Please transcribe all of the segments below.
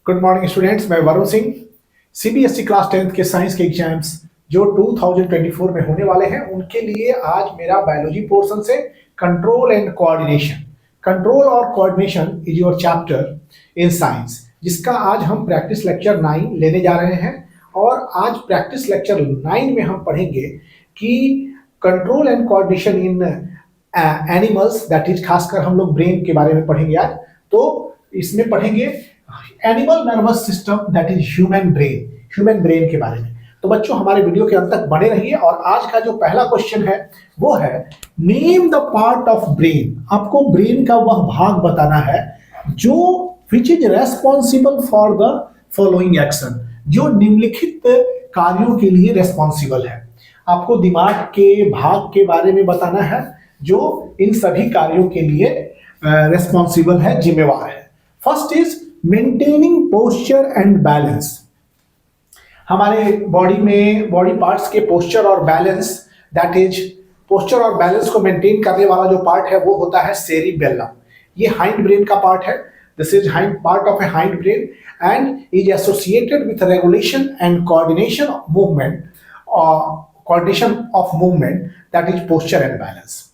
Good morning students, मैं Varun Singh. CBSE class 10th के science के एग्जाम्स जो 2024 में होने वाले हैं उनके लिए आज मेरा बायोलॉजी पोर्शन से कंट्रोल एंड कोऑर्डिनेशन, कंट्रोल और coordination is your chapter in science, जिसका आज हम प्रैक्टिस लेक्चर 9 लेने जा रहे हैं। और आज प्रैक्टिस लेक्चर 9 में हम पढ़ेंगे कि control and coordination in animals, that is खासकर हम लोग ब्रेन के बारे में पढ़ेंगे आज। तो इसमें पढ़ेंगे animal nervous system, that is human brain के बारे में। तो बच्चों हमारे वीडियो के अंत तक बने रहिए। और आज का जो पहला क्वेश्चन है वो है name the part of brain. आपको ब्रेन का वह भाग बताना है जो विच is responsible for the following action, जो निम्नलिखित कार्यों के लिए रेस्पॉन्सिबल है। आपको दिमाग के भाग के बारे में बताना है जो इन सभी कार्यों के लिए रेस्पॉन्सिबल है, जिम्मेवार है। First is maintaining posture and balance. हमारे बॉडी में बॉडी पार्ट्स के पोस्चर और बैलेंस, दैट इज पोस्चर और बैलेंस को मेंटेन करने वाला जो पार्ट है वो होता है सेरिबेलम। ये हाइंड ब्रेन का पार्ट है। This is hind part of a hind brain and is associated with regulation and coordination of movement, that is posture and balance.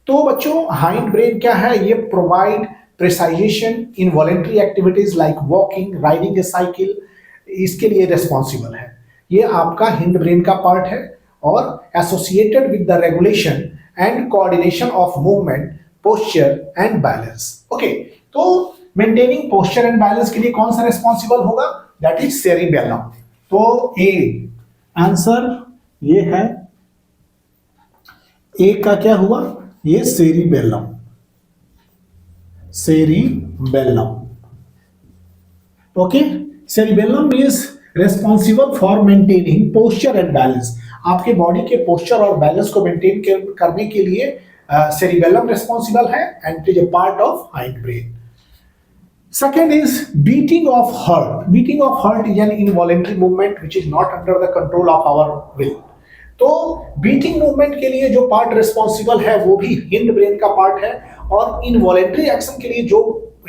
तो बच्चों हाइंड ब्रेन क्या है? ये provide precision in voluntary activities like walking, riding a cycle, इसके लिए responsible है। ये आपका हिंड ब्रेन का पार्ट है और associated with the regulation and coordination of movement, posture and balance. Okay, तो मेंटेनिंग पोस्चर एंड बैलेंस के लिए कौन सा रेस्पॉन्सिबल होगा? That is cerebellum. तो ए आंसर ये है, ए का क्या हुआ? ये cerebellum. Okay, cerebellum is responsible for maintaining posture and balance. आपके बॉडी के पोस्चर और बैलेंस को मेंटेन करने के लिए सेरिबेलम रेस्पॉन्सिबल है and it is a part of hind brain. Second is beating of heart. Beating of heart is an involuntary movement which is not under the control of our will. तो beating movement के लिए जो part responsible है वो भी hind brain का part है, और इनवॉलेंट्री एक्शन के लिए जो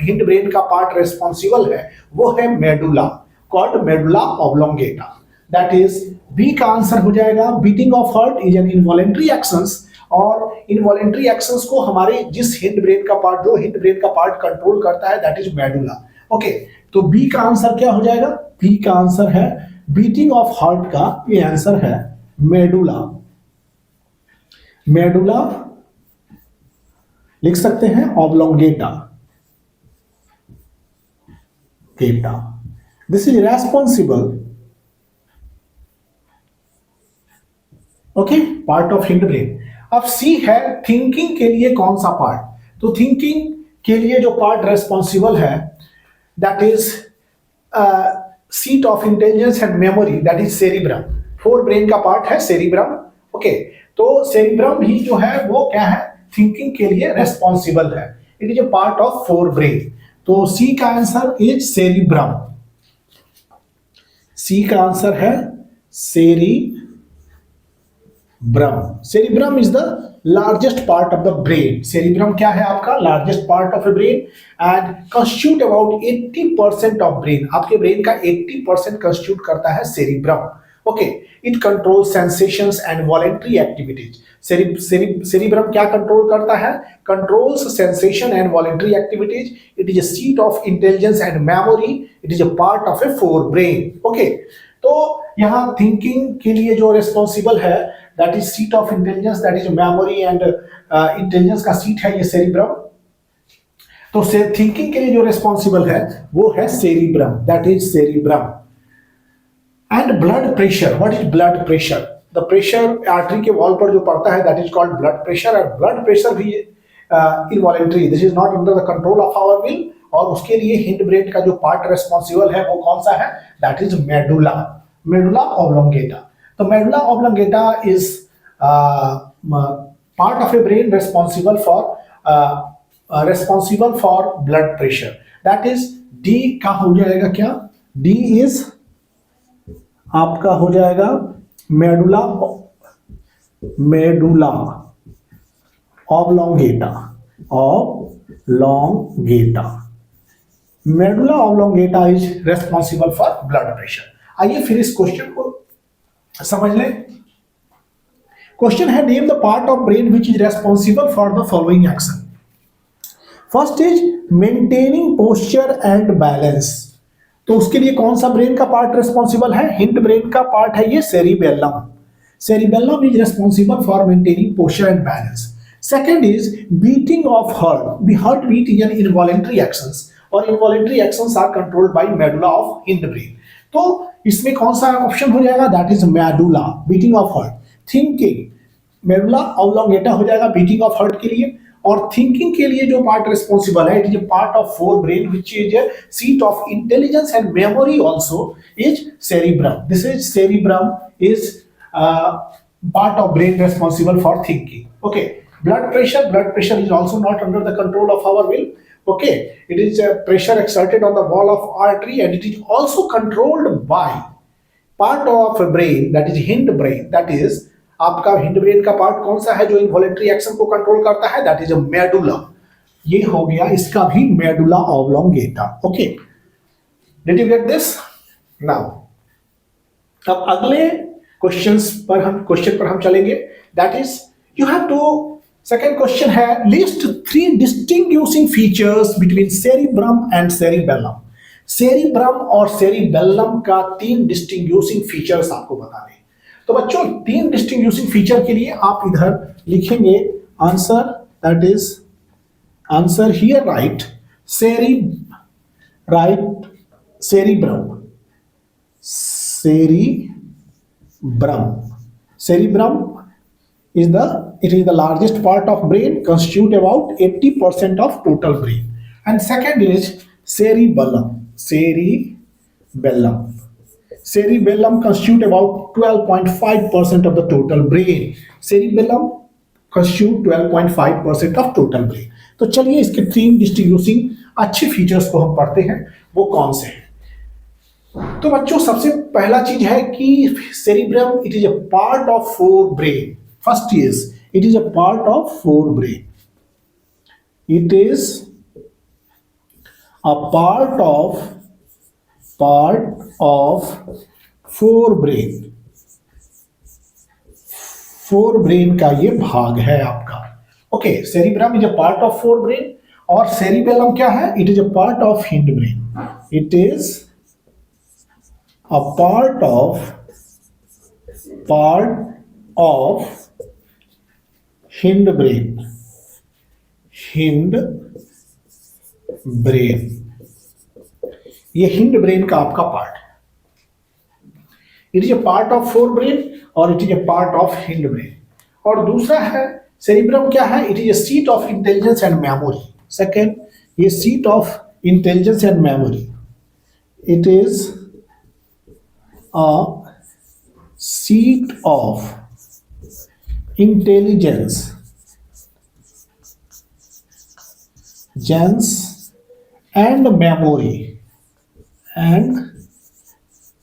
हिंड ब्रेन का पार्ट रेस्पॉन्सिबल है वो है medulla, called medulla oblongata. That is B का आंसर हो जाएगा। Beating of heart is an involuntary actions, और इनवॉलेंट्री एक्शंस को हमारे जिस हिंड ब्रेन का पार्ट, जो हिंड ब्रेन का पार्ट कंट्रोल करता है, दैट इज मेडुला। ओके, तो बी का आंसर क्या हो जाएगा? बी का आंसर है बीटिंग ऑफ हार्ट का ये आंसर है मेडुला। मेडुला लिख सकते हैं oblongata. This is responsible, okay, part of hind brain. अब सी है थिंकिंग के लिए कौन सा पार्ट? तो थिंकिंग के लिए जो पार्ट रेस्पॉन्सिबल है that is seat of intelligence and memory, that is cerebrum. Fore brain का पार्ट है सेरिब्रम। ओके, तो सेरिब्रम ही जो है वो क्या है? थिंकिंग के लिए रेस्पॉन्सिबल है। It is a part of fore brain. तो सी का आंसर इज सेरिब्रम। सी का आंसर है cerebrum. Cerebrum is the largest part of the brain. Cerebrum क्या है? आपका largest part of a brain and constitute about 80% of brain. आपके brain का 80% constitute करता है cerebrum. Okay, it control sensations and voluntary activities. Cerebrum क्या control करता है? Controls sensation and voluntary activities. It is a seat of intelligence and memory. It is a part of A fore brain. Okay, तो यहां thinking के लिए जो responsible है that is seat of intelligence, that is memory and intelligence का seat है ये cerebrum. तो थिंकिंग के लिए जो रेस्पॉन्सिबल है वो है cerebrum, that is cerebrum. And blood pressure, what is blood pressure? The pressure artery के वॉल पर जो पड़ता है that is called blood pressure. और ब्लड प्रेशर भी involuntary, this is not under the control of our will, और उसके लिए हिंड ब्रेन का जो पार्ट रेस्पॉन्सिबल है वो कौन सा है? That is medulla, medulla oblongata. तो medulla oblongata is part of a brain responsible for blood pressure. That is D का हो जाएगा क्या? डी इज आपका हो जाएगा medulla oblongata. Medulla oblongata is responsible for blood pressure. आइए फिर इस क्वेश्चन को समझ लें। क्वेश्चन है name the part of brain which is responsible for the following action. First is maintaining posture and balance. तो उसके लिए कौन सा ब्रेन का पार्ट रेस्पॉन्सिबल है? हिंड ब्रेन का पार्ट है ये cerebellum. Cerebellum is responsible for maintaining posture and balance. Second is beating of heart. The heart beat is an involuntary actions और involuntary actions are controlled by medulla of hind brain. तो इसमें कौन सा option हो जाएगा? That is medulla, beating of heart. Thinking, medulla oblongata हो जाएगा beating of heart के लिए। और थिंकिंग के लिए जो पार्ट रिस्पॉन्सिबल है, it is a part of fore brain which is a seat of intelligence and memory also is cerebrum. This is cerebrum is part of brain responsible for thinking. Okay, blood pressure is also not under the control of our will. Okay, it is a pressure exerted on the wall of artery and it is also controlled by part of a brain, that is hind brain, that is आपका hind brain का part कौन सा है जो involuntary action को control करता है? That is a medulla. ये हो गया इसका भी medulla oblongata. Okay, did you get this? Now अब अगले क्वेश्चन पर हम चलेंगे। That is you have to, second question है list 3 distinguishing features between cerebrum and cerebellum. Cerebrum और सेरिबेलम का 3 डिस्टिंग्विशिंग फीचर्स आपको बताने। तो बच्चों 3 डिस्टिंग्विशिंग फीचर के लिए आप इधर लिखेंगे answer, that is answer here right cerebrum. Cerebrum is the largest part of brain, constitute about 80% of total brain. And second is cerebellum. Cerebellum constitute about 12.5% of the total brain. Cerebellum constitute 12.5% of total brain. तो चलिए इसके 3 distinguishing अच्छे features को हम पढ़ते हैं, वो कौन से हैं। तो बच्चों सबसे पहला चीज है कि cerebrum it is a part of 4 brain. First is it is a part of 4 brain. It is a part of 4 brain. 4 brain का ये भाग है आपका। Okay, cerebrum is a part of 4 brain और सेरिबेलम क्या है? It is a part of hind brain. It is a part of hind brain। ये hind brain का आपका पार्ट है। It is a part of 4 brain और it is a part of hind brain. और दूसरा है सेरिब्रम क्या है? It is a seat of intelligence and memory. Second, ये seat of intelligence and memory. It is a seat of intelligence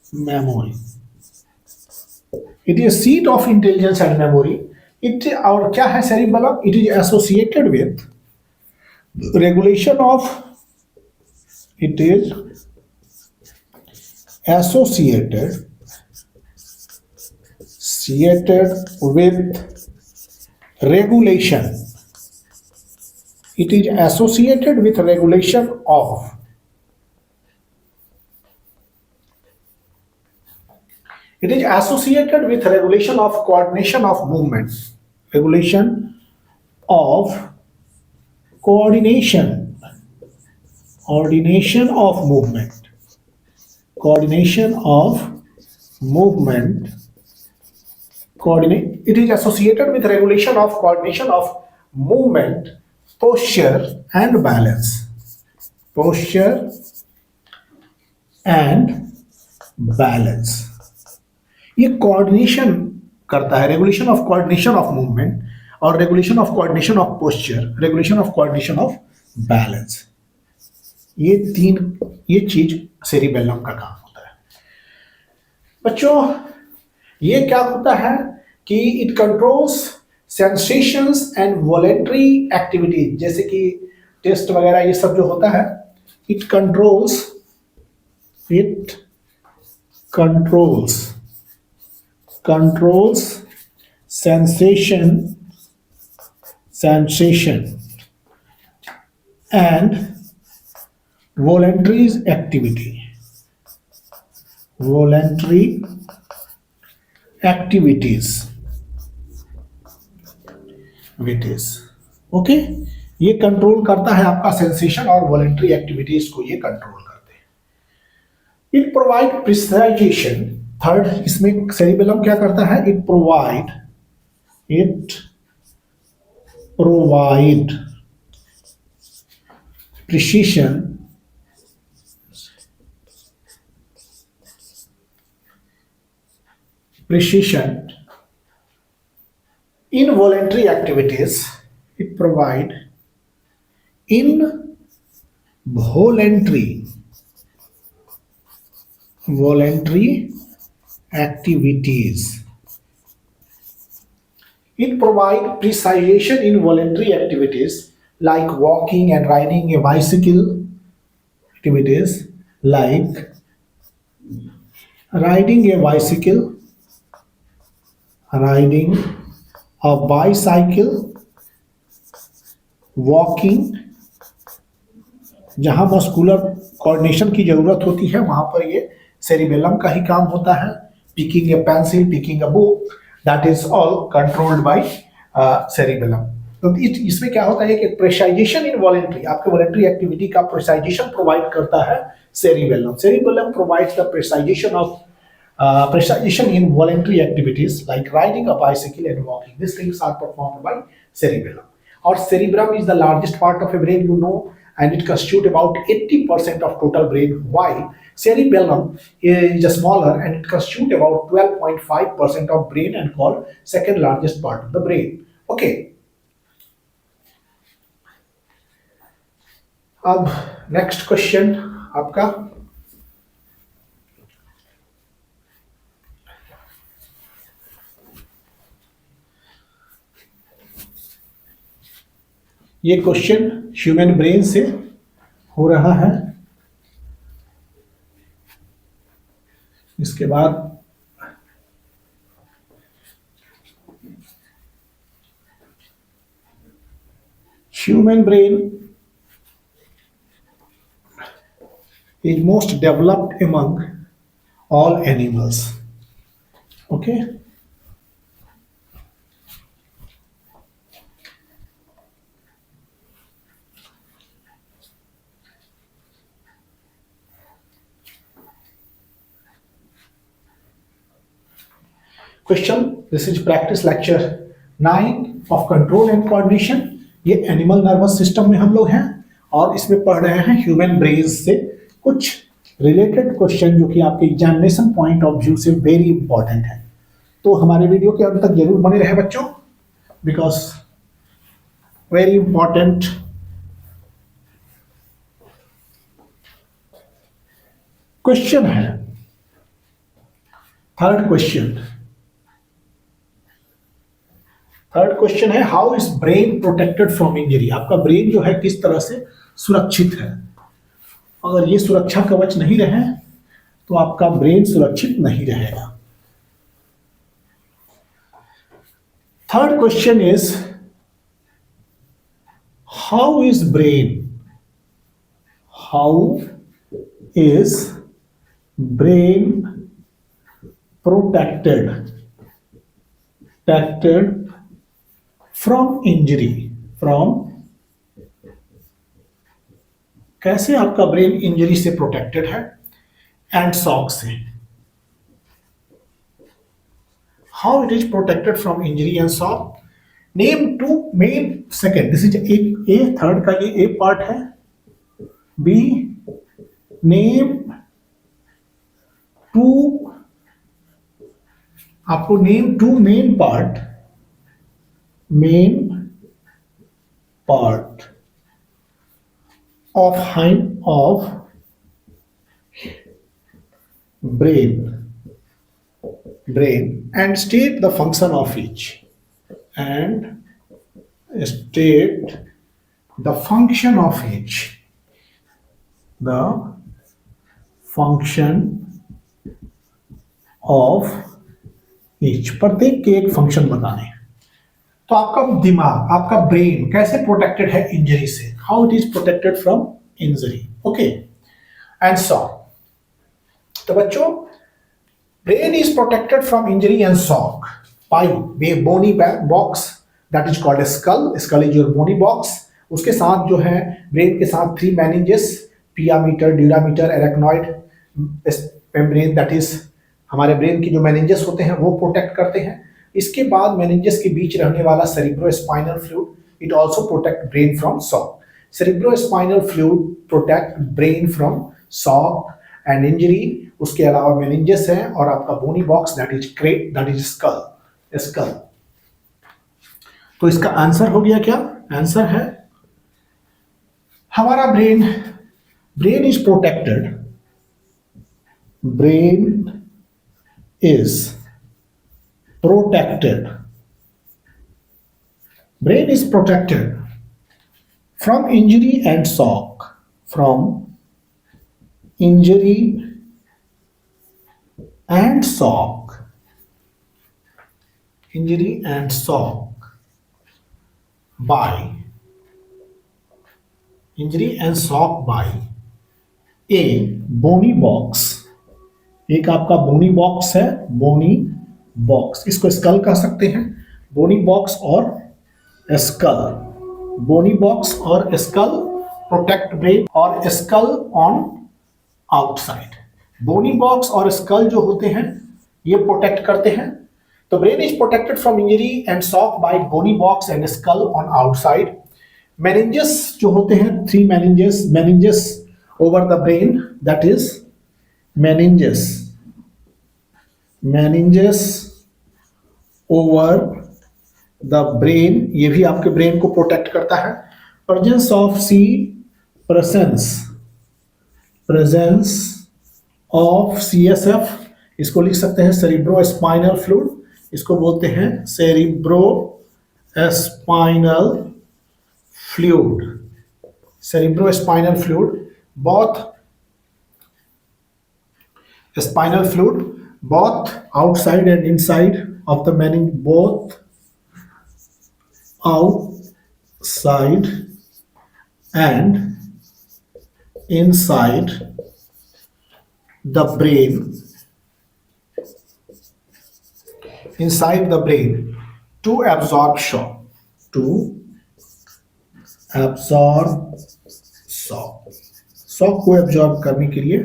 and memory it is a seat of intelligence and memory। it और क्या है cerebellum? it is associated with regulation of regulation। It is associated with regulation of coordination of movement। It is associated with regulation of coordination of movement, posture and balance। ये coordination करता है, regulation of coordination of movement और regulation of coordination of posture, regulation of coordination of balance. ये चीज cerebellum का काम होता है। बच्चों ये क्या होता है कि it controls sensations and voluntary activities, जैसे कि टेस्ट वगैरह ये सब जो होता है it controls sensation and voluntary activities okay. ये कंट्रोल करता है आपका सेंसेशन और वॉलेंट्री एक्टिविटीज को ये कंट्रोल करते हैं। इट प्रोवाइड प्रिसाइजेशन, थर्ड इसमें सेरिबेलम क्या करता है, it provide precision in voluntary activities. It provide involuntary activities. It provide precision in voluntary activities like walking and riding a bicycle. Activities like riding a bicycle, walking, जहां muscular coordination की जरूरत होती है वहां पर ये सेरिबेलम का ही काम होता है। Picking A pencil, picking a book, that is all controlled by cerebellum. तो इसमें क्या होता है कि प्रेसाइजेशन इन वॉलेंट्री, आपके वॉलेंट्री एक्टिविटी का प्रेसाइजेशन प्रोवाइड करता है cerebellum. Cerebellum provides the precision in voluntary activities like riding a bicycle and walking. These things are performed by cerebellum. Or cerebellum is the largest part of a brain, you know, and it constitutes about 80% of total brain, while cerebellum is smaller and it constitutes about 12.5% of brain and called second largest part of the brain. Okay. अब next question आपका, ये question human brain से हो रहा है। इसके बाद human brain is most developed among all animals. Okay. Question, this is practice lecture 9 of control and coordination. ये एनिमल नर्वस सिस्टम में हम लोग हैं और इसमें पढ़ रहे हैं ह्यूमन ब्रेन से कुछ रिलेटेड क्वेश्चन जो कि आपके एग्जामिनेशन पॉइंट ऑफ व्यू से वेरी इंपॉर्टेंट है। तो हमारे वीडियो के अंत तक जरूर बने रहे बच्चों, बिकॉज वेरी इंपॉर्टेंट। क्वेश्चन है, थर्ड क्वेश्चन है, how is brain protected from injury. आपका ब्रेन जो है किस तरह से सुरक्षित है। अगर ये सुरक्षा कवच नहीं रहे तो आपका ब्रेन सुरक्षित नहीं रहेगा। Third question is, how is brain protected from injury. कैसे आपका ब्रेन इंजरी से प्रोटेक्टेड है एंड शॉक से। How it is protected from injury and shock. Name two main, second this is A, third का ये ए पार्ट है। B, name two, आपको name two main part of brain and state the function of each, and state the function of each. The function of each, प्रत्येक के एक function बताने हैं। तो आपका दिमाग, आपका ब्रेन कैसे प्रोटेक्टेड है इंजरी से, how it is protected from injury. Okay and so, तो बच्चों brain is protected from injury and shock by way bony box that is called skull. Skull is your bony box. उसके साथ जो है brain के साथ 3 meninges, pia mater, dura mater, arachnoid membrane, that is हमारे brain की जो मेनिंजेस होते हैं वो प्रोटेक्ट करते हैं। इसके बाद मेनिंजेस के बीच रहने वाला cerebrospinal fluid, it also protect brain from shock. Cerebrospinal fluid protect brain from shock and injury. उसके अलावा मेनिंजेस है और आपका बोनी बॉक्स दैट इज स्कल। तो इसका आंसर हो गया क्या? आंसर है हमारा brain is protected, brain is protected from injury and shock, from injury and shock, by a bony box। एक आपका बोनी बॉक्स है, बोनी बॉक्स, इसको स्कल कह सकते हैं। बोनी बॉक्स और स्कल, बोनी बॉक्स और स्कल प्रोटेक्ट ब्रेन, और skull on outside. Bony box और स्कल जो होते हैं ये प्रोटेक्ट करते हैं। तो brain is protected from injury and shock by bony box and skull on outside. Meninges जो होते हैं, 3 meninges over the brain, that is meninges over the brain, ये भी आपके ब्रेन को प्रोटेक्ट करता है। presence of CSF, इसको लिख सकते हैं सेरिब्रोस्पाइनल फ्लूइड, इसको बोलते हैं cerebrospinal fluid. Spinal fluid both outside and inside of the meninges, both outside and inside the brain, to absorb shock, shock को एब्जॉर्ब करने के लिए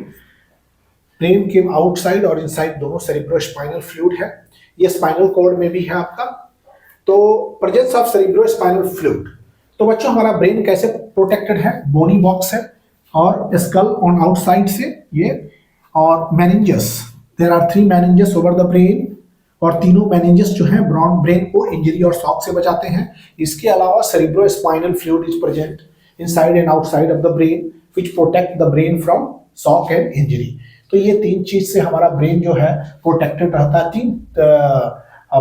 ब्रेन के आउटसाइड और इनसाइड दोनों सेरिब्रोस्पाइनल फ्लूइड है। ये स्पाइनल कॉर्ड में भी है आपका। तो प्रेजेंस ऑफ सेरिब्रोस्पाइनल फ्लूइड। तो बच्चों हमारा ब्रेन कैसे प्रोटेक्टेड है? बोनी बॉक्स है और स्कल ऑन आउटसाइड से ये, और meninges, there are 3 meninges over the brain, और तीनों मेनिंजेस जो है ब्रेन को इंजरी और शॉक से बचाते हैं। इसके अलावा cerebrospinal fluid is present inside and outside of the brain which protect the brain from shock and injury. तो ये 3 चीज से हमारा ब्रेन जो है प्रोटेक्टेड रहता है। 3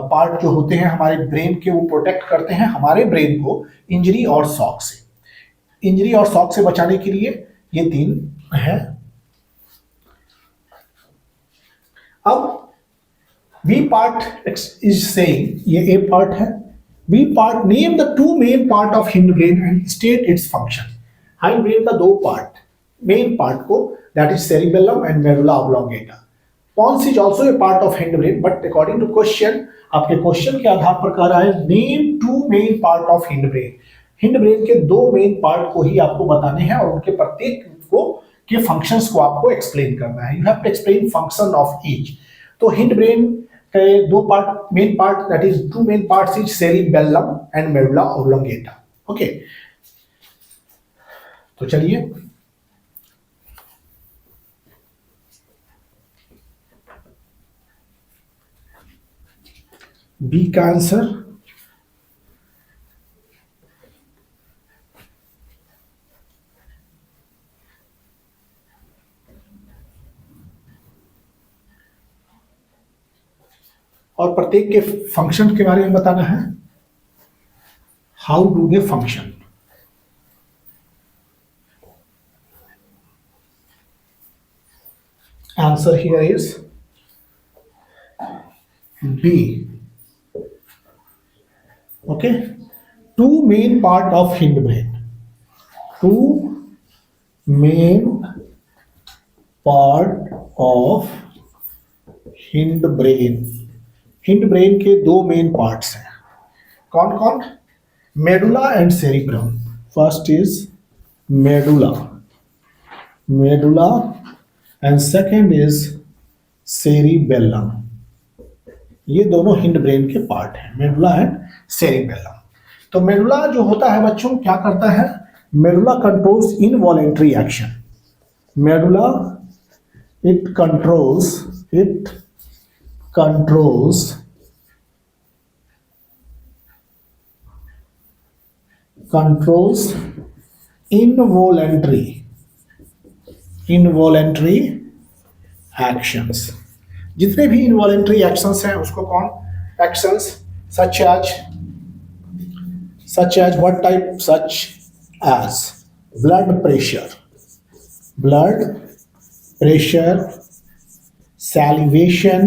पार्ट जो होते हैं हमारे ब्रेन के, वो प्रोटेक्ट करते हैं हमारे ब्रेन को इंजरी और शॉक से। इंजरी और शॉक से बचाने के लिए ये 3 है। अब बी पार्ट इज सेइंग, ये ए पार्ट है। B part, name the 2 main part of hind brain and state its function. Hind brain का 2 पार्ट, मेन पार्ट को, that is cerebellum and medulla oblongata. Pons is also a part of hindbrain, but according to question, आपके question के आधार पर कह रहा है name 2 main part of hindbrain. हिंडब्रेन के 2 main part को ही आपको बताने हैं और उनके प्रत्येक को के फंक्शंस को आपको एक्सप्लेन करना है। You have to explain function of each. तो हिंडब्रेन के 2 part, main part, that is 2 main parts is cerebellum and medulla oblongata. Okay, तो चलिए बी का आंसर और प्रत्येक के फंक्शन के बारे में बताना है। How do they function? Answer here is B. Okay. Two main part of hindbrain. Two main part of hindbrain. hindbrain के दो मेन पार्ट्स हैं. कौन कौन? Medulla and cerebrum. First is medulla. Medulla and second is cerebellum. ये दोनों hind brain के part हैं, medulla and cerebellum. तो मेडुला जो होता है बच्चों क्या करता है? Medulla controls involuntary action. Medulla it controls involuntary actions. जितने भी इनवॉलेंट्री एक्शंस हैं उसको कौन? Actions such as what type? Such as blood pressure, salivation,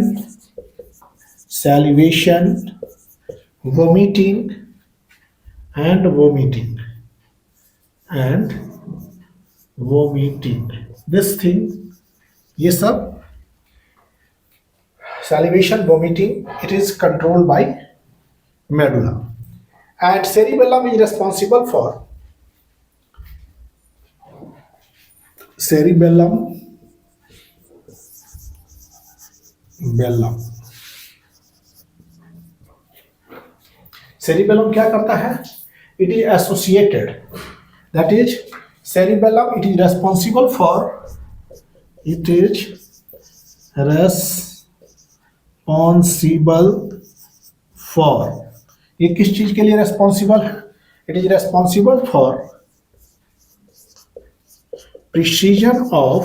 vomiting and vomiting. This thing, ये सब salivation, vomiting, it is controlled by medulla. And cerebellum is responsible for cerebellum. Cerebellum क्या करता है? It is associated. That is, cerebellum, it is responsible for. ये किस चीज के लिए रेस्पॉन्सिबल है? It is responsible for precision of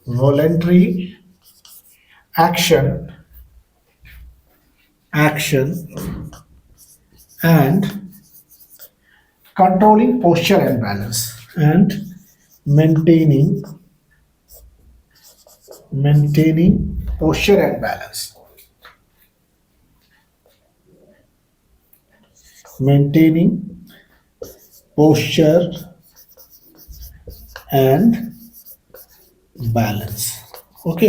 voluntary action and controlling posture and balance and maintaining posture and balance. Maintaining posture and balance. Okay,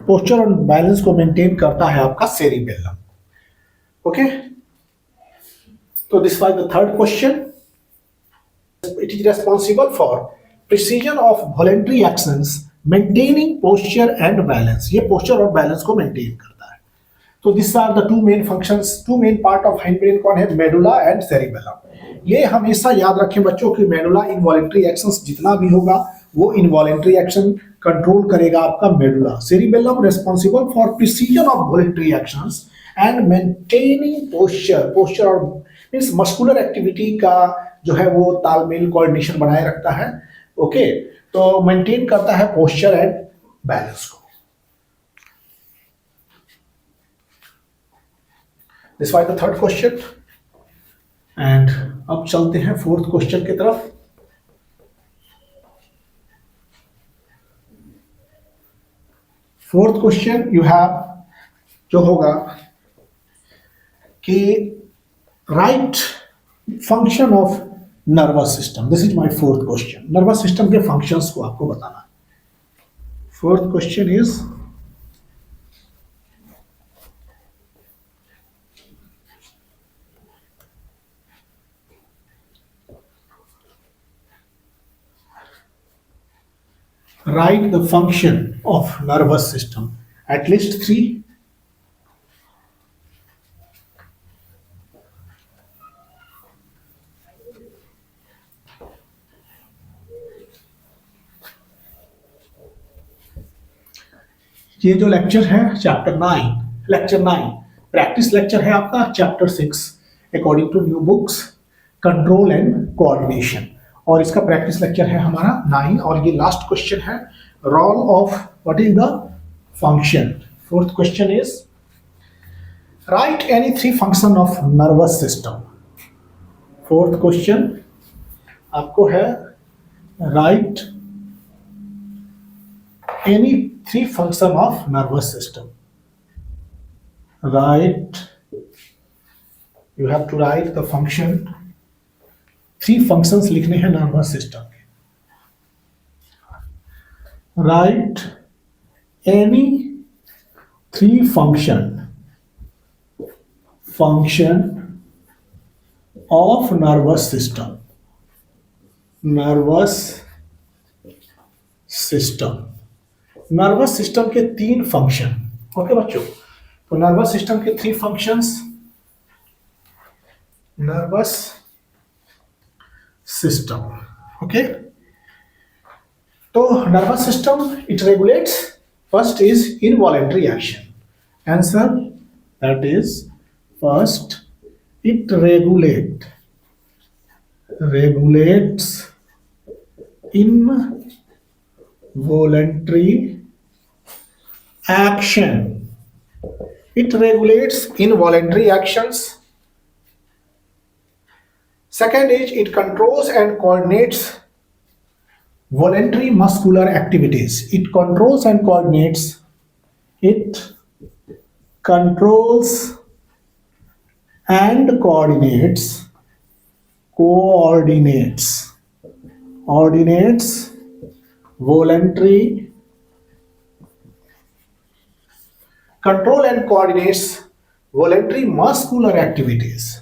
posture और balance को maintain करता है आपका सेरिबेलम. ओके, तो this was the third question. It is responsible for precision of voluntary actions, maintaining posture and balance. ये posture और balance को maintain करता है. तो this are the two main functions, two main part of hind brain. कौन है? Medulla and cerebellum. ये हमेशा याद रखें बच्चों कि मेडुला इनवॉलेंट्री एक्शंस जितना भी होगा वो इनवॉलेंट्री एक्शन कंट्रोल करेगा आपका medulla. Cerebellum responsible for precision of voluntary actions and maintaining posture और मींस मस्कुलर एक्टिविटी का जो है वो तालमेल, कोऑर्डिनेशन बनाए रखता है. ओके, तो मेंटेन करता है पोस्चर एंड बैलेंस को. This was the third question. And अब चलते हैं फोर्थ क्वेश्चन की तरफ. फोर्थ क्वेश्चन यू हैव जो होगा कि right function of nervous system. This is my fourth question. Nervous system के फंक्शंस को आपको बताना है. Fourth question is write the function of nervous system, at least 3. ये जो लेक्चर है चैप्टर 9 प्रैक्टिस लेक्चर है आपका chapter 6 according to new books, control and coordination. और इसका प्रैक्टिस लेक्चर है हमारा 9. और ये लास्ट क्वेश्चन है, role of what is the function. Fourth question is write any 3 function of nervous system. Fourth question आपको है Write any three function of nervous system. Write, you have to write the function, three functions लिखने हैं nervous system के. Write any three function of nervous system. Nervous system. Nervous system के तीन function. Okay बच्चों, तो nervous system के three functions. Nervous system. Okay, तो nervous system it regulates. First is involuntary action. Answer that is first it regulates involuntary action. It regulates involuntary actions. Second is it controls and coordinates voluntary muscular activities. It controls and coordinates. It controls and coordinates voluntary, control and coordinates voluntary muscular activities.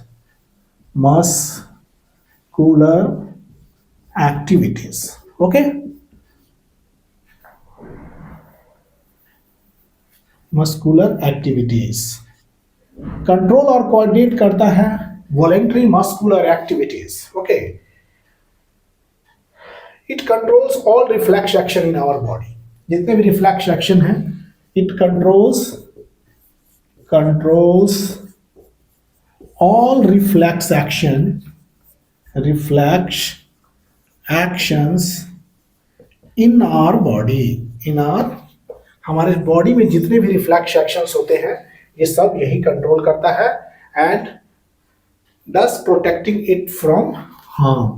Okay, muscular activities. Control और coordinate करता है voluntary muscular activities. Okay, it controls all reflex action in our body. जितने भी reflex action है, it controls all reflex actions in our body. हमारे body में जितने भी रिफ्लेक्स एक्शंस होते हैं, ये सब यही कंट्रोल करता है. And thus protecting it from harm.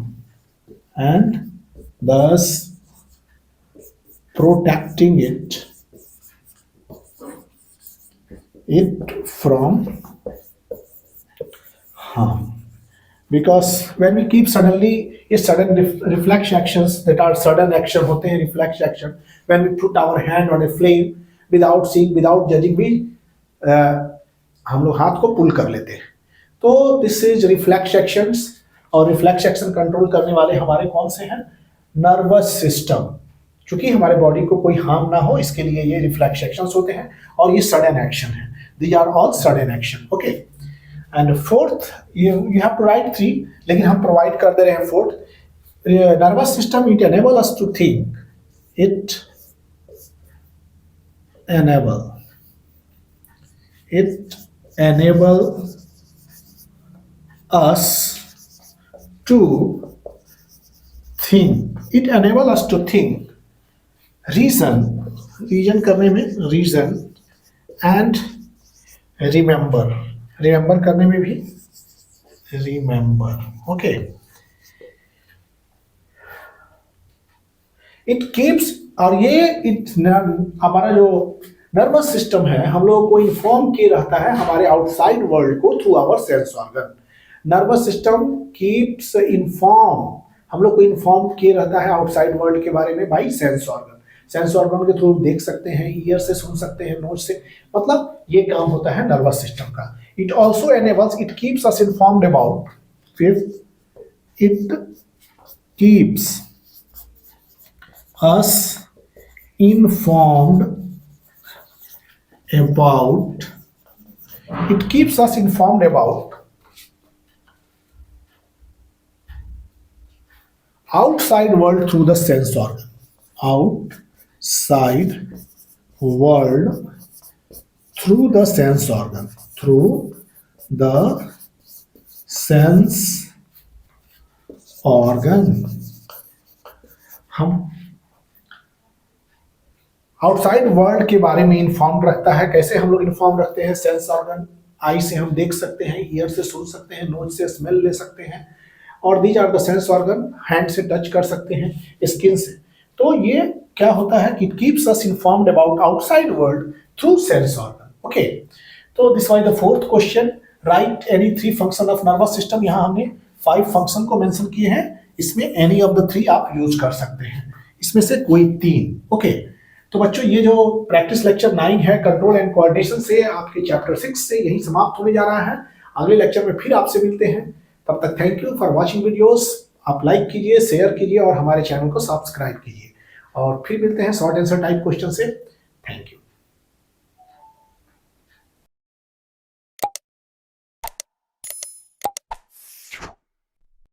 Because when we keep suddenly ये sudden reflex actions that are sudden action होते हैं, reflex action, when we put our hand on a flame without seeing, without judging, we हम लोग हाथ को पुल कर लेते हैं. तो दिस इज रिफ्लेक्स एक्शंस. और रिफ्लेक्स एक्शन कंट्रोल करने वाले हमारे कौन से हैं? Nervous system. क्योंकि हमारे बॉडी को कोई हार्म ना हो, इसके लिए ये रिफ्लेक्स एक्शंस होते हैं. और ये सडन एक्शन है. These are all sudden action. Okay, and fourth you have to write three, लेकिन हम प्रोवाइड कर दे रहे हैं fourth. Nervous system it enable us to think. It enable us to think. It enable us to think, reason करने में reason, and remember करने में भी remember. Okay. It keeps, और ये हमारा जो नर्वस सिस्टम है, हम लोगों को इन्फॉर्म किए रहता है हमारे आउटसाइड वर्ल्ड को through our sense organ. Nervous system keeps inform, हम लोग को इन्फॉर्म किए रहता है आउटसाइड वर्ल्ड के बारे में by sense organ. Sense organ के थ्रू देख सकते हैं, ईयर से सुन सकते हैं, नोज से, मतलब ये काम होता है नर्वस सिस्टम का. It also enables, it keeps us informed about, fifth, it keeps us informed about, it keeps us informed about outside world through the sense organ. Outside world through the sense organ. Through the sense organ. हम outside world के बारे में inform रखता है. कैसे हम लोग inform रखते हैं? Sense organ. आई से हम देख सकते हैं, ईयर से सुन सकते हैं, नोज से स्मेल ले सकते हैं, और these are the sense organ, hand से टच कर सकते हैं, स्किन से। तो ये क्या होता है कि keeps us informed about outside world through sense organ. Okay, तो this was the fourth question, right any 3 function of nervous system. यहाँ हमने 5 फंक्शन को मेंशन किए हैं, इसमें एनी ऑफ द 3 आप यूज कर सकते हैं, इसमें से कोई 3। ओके, तो बच्चों ये जो प्रैक्टिस लेक्चर 9 है कंट्रोल एंड कोऑर्डिनेशन से, आपके चैप्टर 6 से यही समाप्त होने जा रहा है। अगले लेक्चर में फिर आपसे मिलते हैं, तब तक thank you for watching videos. आप लाइक कीजिए, शेयर कीजिए और हमारे चैनल को सब्सक्राइब कीजिए, और फिर मिलते हैं शॉर्ट आंसर टाइप क्वेश्चन से। Thank you.